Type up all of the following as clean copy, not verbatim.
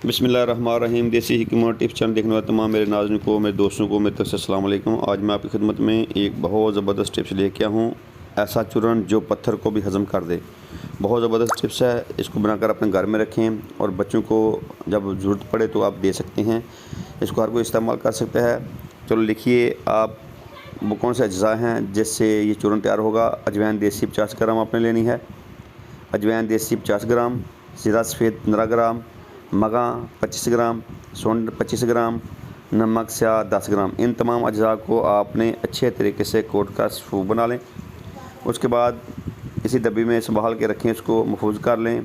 बिस्मिल्लाहिर्रहमानिर्रहीम। देसी हिकमत टिप्स चैनल देखने वाले तमाम मेरे नाज़रीन को, मेरे दोस्तों को मेरी तरफ से अस्सलाम वालेकुम। आज मैं आपकी खिदमत में एक बहुत ज़बरदस्त टिप्स लेके आया हूँ, ऐसा चूरन जो पत्थर को भी हज़म कर दे। बहुत ज़बरदस्त टिप्स है, इसको बनाकर अपने घर में रखें और बच्चों को जब ज़रूरत पड़े तो आप दे सकते हैं। इसको हर कोई इस्तेमाल कर सकता है। चलो लिखिए आप वो कौन से अज्जा हैं जिससे ये चूरन तैयार होगा। अजवाइन देसी 50 ग्राम आपने लेनी है, अजवाइन देसी 50 ग्राम, ज़ीरा सफ़ेद 15 ग्राम, मगा 25 ग्राम, सूंड 25 ग्राम, नमक स्याह 10 ग्राम। इन तमाम अज्जा को आपने अच्छे तरीके से कोट का सूप बना लें। उसके बाद इसी डब्बी में संभाल के रखें, इसको महफूज कर लें।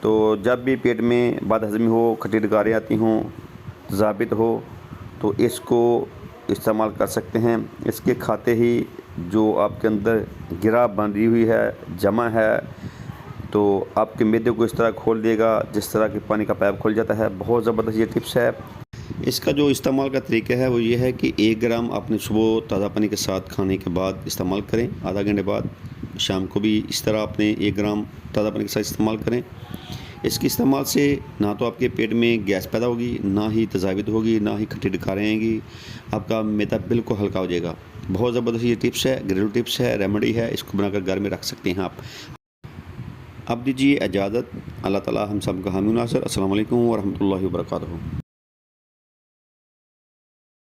तो जब भी पेट में बदहज़मी हो, खट्टी डकारें आती हों, ज़ाबित हो, तो इसको इस्तेमाल कर सकते हैं। इसके खाते ही जो आपके अंदर गिरा बंधी हुई है, जमा है, तो आपके मैदे को इस तरह खोल देगा जिस तरह कि पानी का पाइप खुल जाता है। बहुत ज़बरदस्त ये टिप्स है। इसका जो इस्तेमाल का तरीका है वो ये है कि 1 ग्राम आपने सुबह ताज़ा पानी के साथ खाने के बाद इस्तेमाल करें, आधा घंटे बाद शाम को भी इस तरह आपने 1 ग्राम ताज़ा पानी के साथ इस्तेमाल करें। इसके इस्तेमाल से ना तो आपके पेट में गैस पैदा होगी, ना ही तजावित होगी, ना ही खट्टी डकारें आएंगी। आपका मैदा बिल्कुल हल्का हो जाएगा। बहुत ज़बरदस्त ये टिप्स है, घरेलू टिप्स है, रेमेडी है। इसको बनाकर घर में रख सकते हैं आप। अब दीजिए इजाज़त। अल्लाह ताला हम सब का हामी नासर। अस्सलाम वालेकुम व रहमतुल्लाहि व बरकातहू।